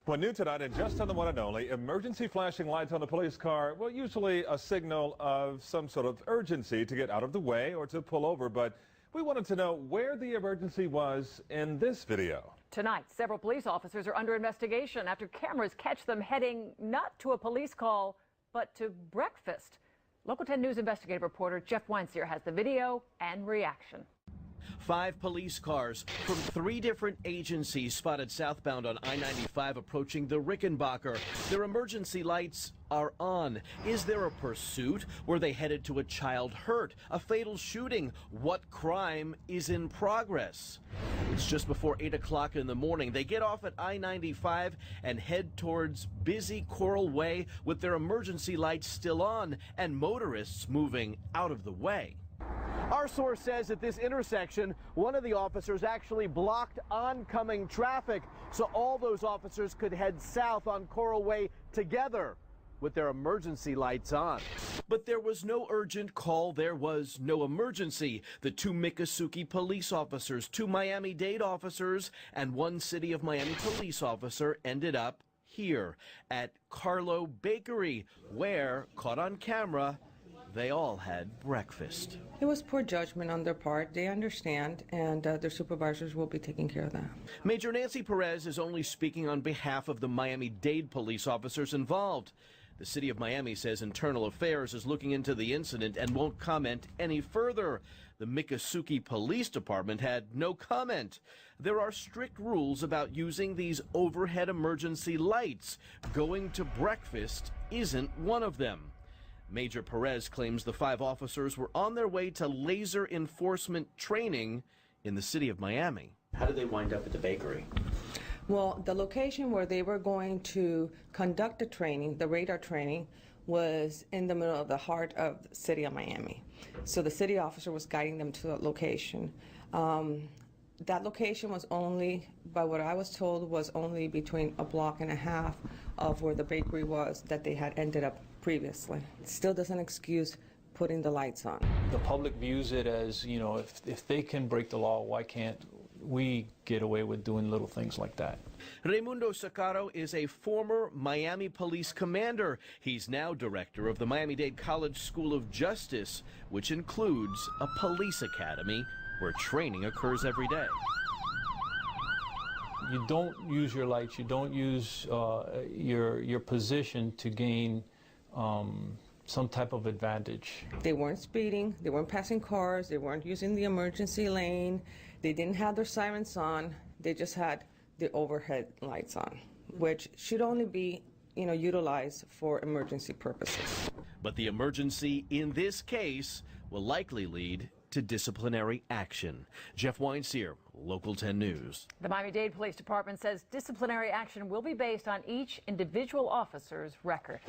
Well, new tonight and just on the one and only, emergency flashing lights on a police car, well, usually a signal of some sort of urgency to get out of the way or to pull over, but we wanted to know where the emergency was in this video. Tonight, several police officers are under investigation after cameras catch them heading not to a police call, but to breakfast. Local 10 News investigative reporter Jeff Weinsteer has the video and reaction. 5 police cars from 3 different agencies spotted southbound on I-95 approaching the Rickenbacker. Their emergency lights are on. Is there a pursuit? Were they headed to a child hurt? A fatal shooting? What crime is in progress? It's just before 8 o'clock in the morning. They get off at I-95 and head towards busy Coral Way with their emergency lights still on and motorists moving out of the way. Our source says at this intersection, one of the officers actually blocked oncoming traffic so all those officers could head south on Coral Way together with their emergency lights on. But there was no urgent call. There was no emergency. The 2 Miccosukee police officers, 2 Miami-Dade officers, and 1 City of Miami police officer ended up here at Carlo Bakery, where, caught on camera, they all had breakfast. It was poor judgment on their part. They understand, and their supervisors will be taking care of that. Major Nancy Perez is only speaking on behalf of the Miami-Dade police officers involved. The City of Miami says Internal Affairs is looking into the incident and won't comment any further. The Miccosukee Police Department had no comment. There are strict rules about using these overhead emergency lights. Going to breakfast isn't one of them. Major Perez claims the 5 officers were on their way to laser enforcement training in the city of Miami. How did they wind up at the bakery? Well, the location where they were going to conduct the training, the radar training, was in the middle of the heart of the city of Miami. So the city officer was guiding them to that location. That location was only, by what I was told, was only between a block and a half of where the bakery was that they had ended up previously. It still doesn't excuse putting the lights on. The public views it as, you know, if they can break the law, why can't we get away with doing little things like that? Raimundo Saccaro is a former Miami police commander. He's now director of the Miami-Dade College School of Justice, which includes a police academy where training occurs every day. You don't use your lights, you don't use your position to gain some type of advantage. They weren't speeding, they weren't passing cars, they weren't using the emergency lane, they didn't have their sirens on, they just had the overhead lights on, which should only be, utilized for emergency purposes. But the emergency in this case will likely lead to disciplinary action. Jeff Weinsteer, Local 10 News. The Miami-Dade Police Department says disciplinary action will be based on each individual officer's record.